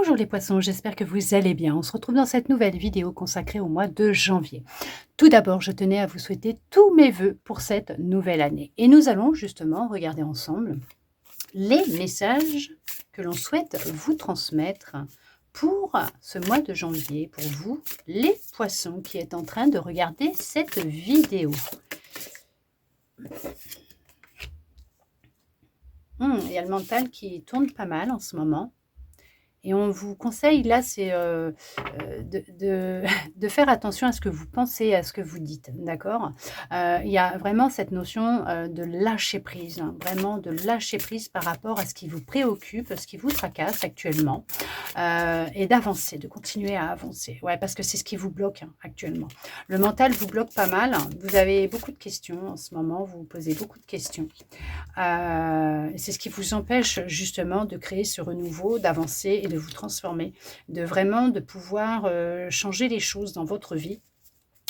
Bonjour les poissons, j'espère que vous allez bien. On se retrouve dans cette nouvelle vidéo consacrée au mois de janvier. Tout d'abord, je tenais à vous souhaiter tous mes vœux pour cette nouvelle année. Et nous allons justement regarder ensemble les messages que l'on souhaite vous transmettre pour ce mois de janvier, pour vous les poissons qui êtes en train de regarder cette vidéo. Il y a le mental qui tourne pas mal en ce moment. Et on vous conseille, là, c'est de faire attention à ce que vous pensez, à ce que vous dites, d'accord? Il y a vraiment cette notion de lâcher prise, hein, vraiment de lâcher prise par rapport à ce qui vous préoccupe, ce qui vous tracasse actuellement, et d'avancer, de continuer à avancer. Ouais, parce que c'est ce qui vous bloque actuellement. Le mental vous bloque pas mal. Vous avez beaucoup de questions en ce moment, vous vous posez beaucoup de questions. C'est ce qui vous empêche justement de créer ce renouveau, d'avancer et de vous transformer, de pouvoir changer les choses dans votre vie.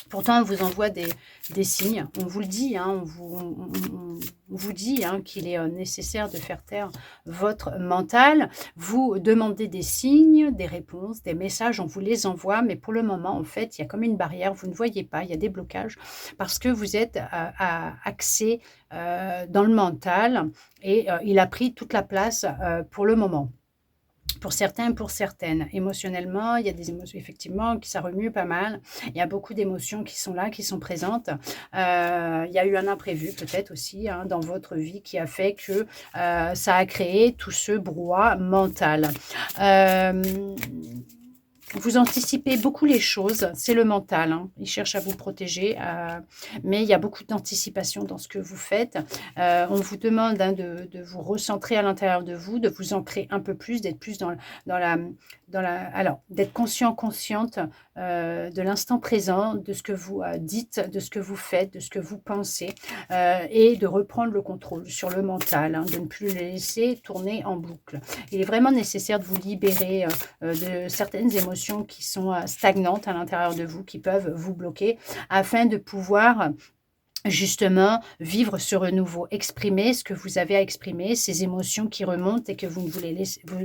Pourtant, on vous envoie des signes, on vous le dit, hein, on vous dit hein, qu'il est nécessaire de faire taire votre mental. Vous demandez des signes, des réponses, des messages, on vous les envoie, mais pour le moment, en fait, il y a comme une barrière, vous ne voyez pas, il y a des blocages, parce que vous êtes axé dans le mental et il a pris toute la place pour le moment. Pour certains, pour certaines. Émotionnellement, il y a des émotions, effectivement, ça remue pas mal. Il y a beaucoup d'émotions qui sont là, qui sont présentes. Il y a eu un imprévu, peut-être aussi, hein, dans votre vie qui a fait que ça a créé tout ce brouhaha mental. Vous anticipez beaucoup les choses, c'est le mental, hein. Il cherche à vous protéger, mais il y a beaucoup d'anticipation dans ce que vous faites. On vous demande hein, de vous recentrer à l'intérieur de vous, de vous ancrer un peu plus, d'être plus dans alors, d'être conscient, consciente de l'instant présent, de ce que vous dites, de ce que vous faites, de ce que vous pensez, et de reprendre le contrôle sur le mental, hein, de ne plus le laisser tourner en boucle. Il est vraiment nécessaire de vous libérer de certaines émotions qui sont stagnantes à l'intérieur de vous, qui peuvent vous bloquer, afin de pouvoir justement vivre ce renouveau, exprimer ce que vous avez à exprimer, ces émotions qui remontent et que vous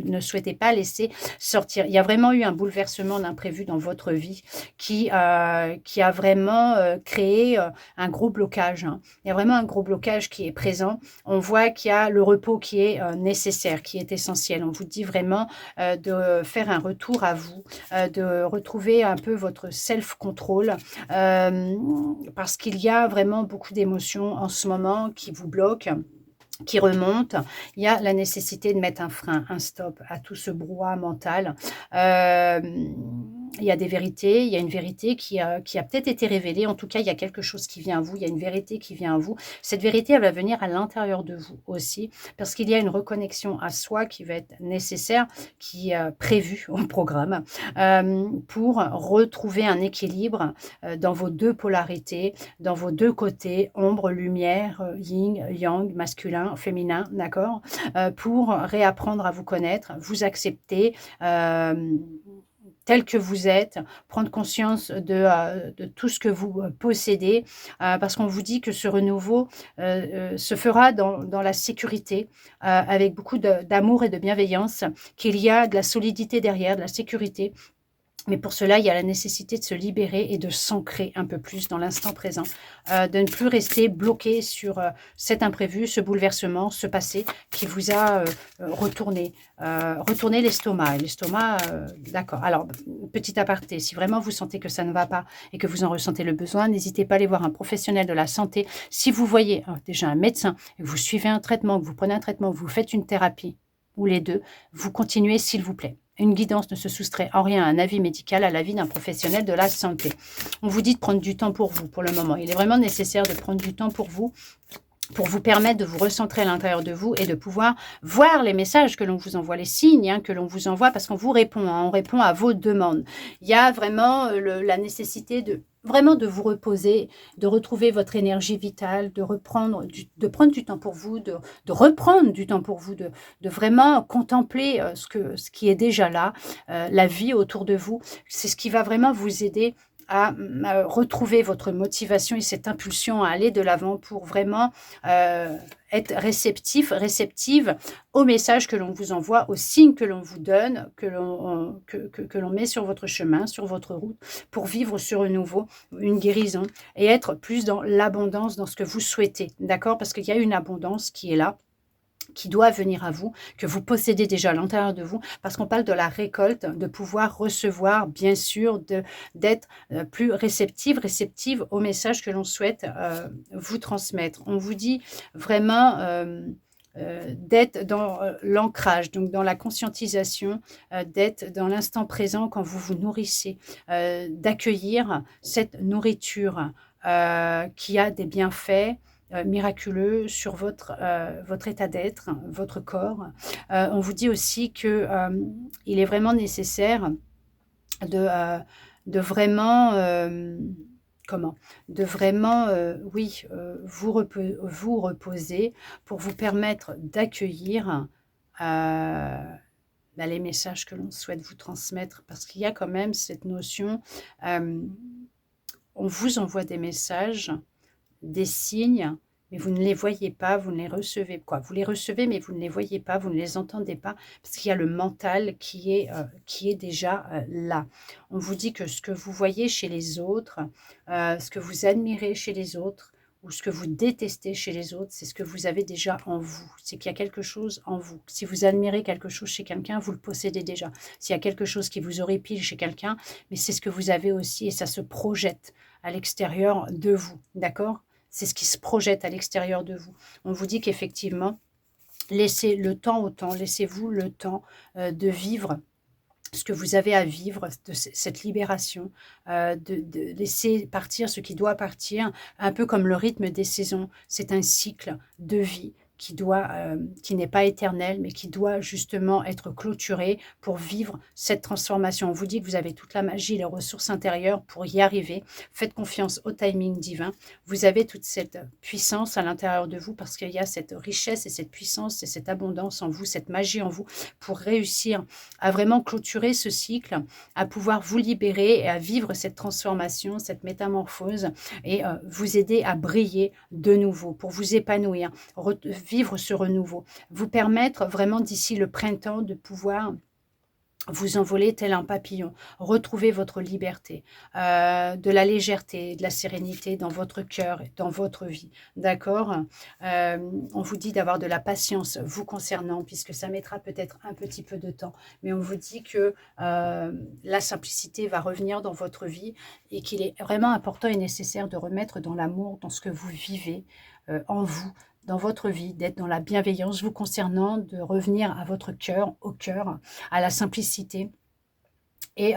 ne souhaitez pas laisser sortir. Il y a vraiment eu un bouleversement d'imprévu dans votre vie qui a vraiment créé un gros blocage, hein. Il y a vraiment un gros blocage qui est présent. On voit qu'il y a le repos qui est nécessaire, qui est essentiel. On vous dit vraiment de faire un retour à vous, de retrouver un peu votre self-control, parce qu'il y a vraiment beaucoup d'émotions en ce moment qui vous bloquent, qui remontent. Il y a la nécessité de mettre un frein, un stop à tout ce brouhaha mental. Il y a des vérités, il y a une vérité qui a peut-être été révélée. En tout cas, il y a quelque chose qui vient à vous, il y a une vérité qui vient à vous. Cette vérité, elle va venir à l'intérieur de vous aussi, parce qu'il y a une reconnexion à soi qui va être nécessaire, qui est prévue au programme, pour retrouver un équilibre dans vos deux polarités, dans vos deux côtés, ombre, lumière, yin, yang, masculin, féminin, d'accord, pour réapprendre à vous connaître, vous accepter, tel que vous êtes, prendre conscience de tout ce que vous possédez, parce qu'on vous dit que ce renouveau se fera dans la sécurité, avec beaucoup d'amour et de bienveillance, qu'il y a de la solidité derrière, de la sécurité. Mais pour cela, il y a la nécessité de se libérer et de s'ancrer un peu plus dans l'instant présent, de ne plus rester bloqué sur cet imprévu, ce bouleversement, ce passé qui vous a retourné l'estomac. L'estomac, d'accord. Alors, petit aparté, si vraiment vous sentez que ça ne va pas et que vous en ressentez le besoin, n'hésitez pas à aller voir un professionnel de la santé. Si vous voyez déjà un médecin, et que vous suivez un traitement, que vous prenez un traitement, que vous faites une thérapie, ou les deux, vous continuez s'il vous plaît. Une guidance ne se soustrait en rien à un avis médical, à l'avis d'un professionnel de la santé. On vous dit de prendre du temps pour vous pour le moment. Il est vraiment nécessaire de prendre du temps pour vous permettre de vous recentrer à l'intérieur de vous et de pouvoir voir les messages que l'on vous envoie, les signes hein, que l'on vous envoie, parce qu'on vous répond, hein, on répond à vos demandes. Il y a vraiment la nécessité de vous reposer, de retrouver votre énergie vitale, de prendre du temps pour vous, de reprendre du temps pour vous, de vraiment contempler ce qui est déjà là, la vie autour de vous. C'est ce qui va vraiment vous aider à retrouver votre motivation et cette impulsion à aller de l'avant pour vraiment être réceptive aux messages que l'on vous envoie, aux signes que l'on vous donne, que l'on met sur votre chemin, sur votre route, pour vivre ce renouveau, une guérison et être plus dans l'abondance, dans ce que vous souhaitez. D'accord? Parce qu'il y a une abondance qui est là, qui doit venir à vous, que vous possédez déjà à l'intérieur de vous, parce qu'on parle de la récolte, de pouvoir recevoir, bien sûr, d'être plus réceptive aux messages que l'on souhaite vous transmettre. On vous dit vraiment d'être dans l'ancrage, donc dans la conscientisation, d'être dans l'instant présent quand vous vous nourrissez, d'accueillir cette nourriture qui a des bienfaits miraculeux sur votre état d'être, votre corps. On vous dit aussi que il est vraiment nécessaire de vraiment de vraiment oui vous reposer pour vous permettre d'accueillir les messages que l'on souhaite vous transmettre, parce qu'il y a quand même cette notion on vous envoie des messages, des signes, mais vous ne les voyez pas, vous ne les recevez quoi. Vous les recevez, mais vous ne les voyez pas, vous ne les entendez pas, parce qu'il y a le mental qui est déjà là. On vous dit que ce que vous voyez chez les autres, ce que vous admirez chez les autres, ou ce que vous détestez chez les autres, c'est ce que vous avez déjà en vous. C'est qu'il y a quelque chose en vous. Si vous admirez quelque chose chez quelqu'un, vous le possédez déjà. S'il y a quelque chose qui vous horripile chez quelqu'un, mais c'est ce que vous avez aussi et ça se projette à l'extérieur de vous. D'accord ? C'est ce qui se projette à l'extérieur de vous. On vous dit qu'effectivement, laissez le temps au temps, laissez-vous le temps de vivre ce que vous avez à vivre, de cette libération, de laisser partir ce qui doit partir, un peu comme le rythme des saisons. C'est un cycle de vie qui n'est pas éternel, mais qui doit justement être clôturé pour vivre cette transformation. On vous dit que vous avez toute la magie, les ressources intérieures pour y arriver. Faites confiance au timing divin. Vous avez toute cette puissance à l'intérieur de vous parce qu'il y a cette richesse et cette puissance et cette abondance en vous, cette magie en vous pour réussir à vraiment clôturer ce cycle, à pouvoir vous libérer et à vivre cette transformation, cette métamorphose et vous aider à briller de nouveau, pour vous épanouir, vivre ce renouveau, vous permettre vraiment d'ici le printemps de pouvoir vous envoler tel un papillon, retrouver votre liberté, de la légèreté, de la sérénité dans votre cœur, dans votre vie, d'accord? On vous dit d'avoir de la patience vous concernant, puisque ça mettra peut-être un petit peu de temps, mais on vous dit que la simplicité va revenir dans votre vie et qu'il est vraiment important et nécessaire de remettre dans l'amour, dans ce que vous vivez en vous, dans votre vie, d'être dans la bienveillance vous concernant, de revenir à votre cœur, au cœur, à la simplicité et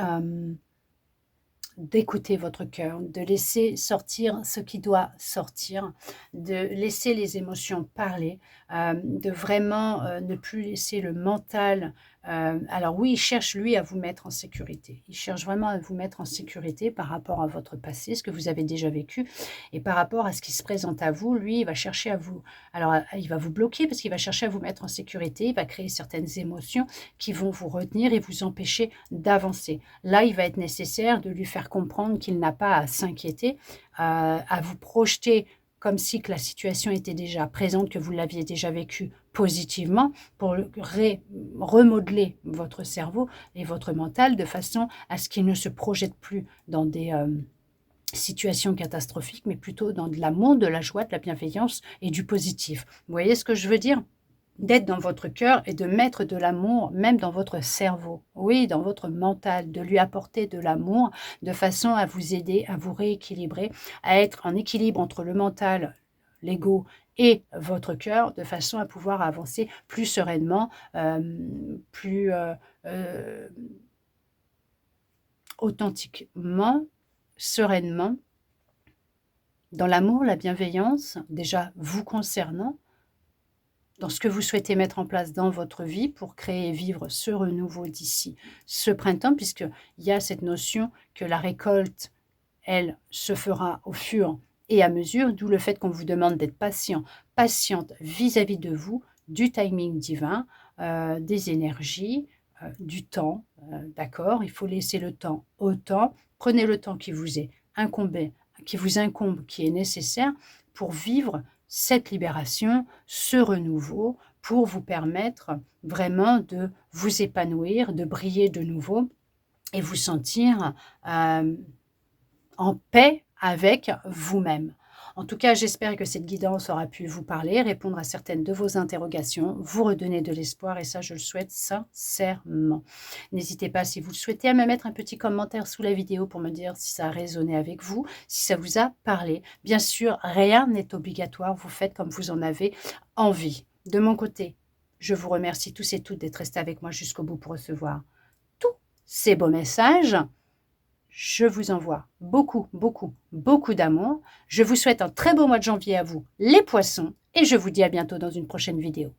d'écouter votre cœur, de laisser sortir ce qui doit sortir, de laisser les émotions parler, de vraiment ne plus laisser le mental. Alors oui, il cherche lui à vous mettre en sécurité. Il cherche vraiment à vous mettre en sécurité par rapport à votre passé, ce que vous avez déjà vécu, et par rapport à ce qui se présente à vous. Lui, il va chercher à vous. Alors, il va vous bloquer parce qu'il va chercher à vous mettre en sécurité. Il va créer certaines émotions qui vont vous retenir et vous empêcher d'avancer. Là, il va être nécessaire de lui faire comprendre qu'il n'a pas à s'inquiéter, à vous projeter comme si que la situation était déjà présente, que vous l'aviez déjà vécue positivement, pour remodeler votre cerveau et votre mental de façon à ce qu'il ne se projette plus dans des situations catastrophiques, mais plutôt dans de l'amour, de la joie, de la bienveillance et du positif. Vous voyez ce que je veux dire ? D'être dans votre cœur et de mettre de l'amour même dans votre cerveau, oui, dans votre mental, de lui apporter de l'amour de façon à vous aider, à vous rééquilibrer, à être en équilibre entre le mental, l'ego et votre cœur, de façon à pouvoir avancer plus sereinement, plus authentiquement, sereinement, dans l'amour, la bienveillance, déjà vous concernant, dans ce que vous souhaitez mettre en place dans votre vie pour créer et vivre ce renouveau d'ici ce printemps, puisqu'il y a cette notion que la récolte, elle, se fera au fur et à mesure, d'où le fait qu'on vous demande d'être patiente vis-à-vis de vous, du timing divin, des énergies, du temps, d'accord, il faut laisser le temps au temps. Prenez le temps qui vous est incombé, qui vous incombe, qui est nécessaire pour vivre cette libération, ce renouveau, pour vous permettre vraiment de vous épanouir, de briller de nouveau et vous sentir en paix avec vous-même. En tout cas, j'espère que cette guidance aura pu vous parler, répondre à certaines de vos interrogations, vous redonner de l'espoir et ça, je le souhaite sincèrement. N'hésitez pas, si vous le souhaitez, à me mettre un petit commentaire sous la vidéo pour me dire si ça a résonné avec vous, si ça vous a parlé. Bien sûr, rien n'est obligatoire, vous faites comme vous en avez envie. De mon côté, je vous remercie tous et toutes d'être restés avec moi jusqu'au bout pour recevoir tous ces beaux messages. Je vous envoie beaucoup, beaucoup, beaucoup d'amour. Je vous souhaite un très beau mois de janvier à vous, les poissons, et je vous dis à bientôt dans une prochaine vidéo.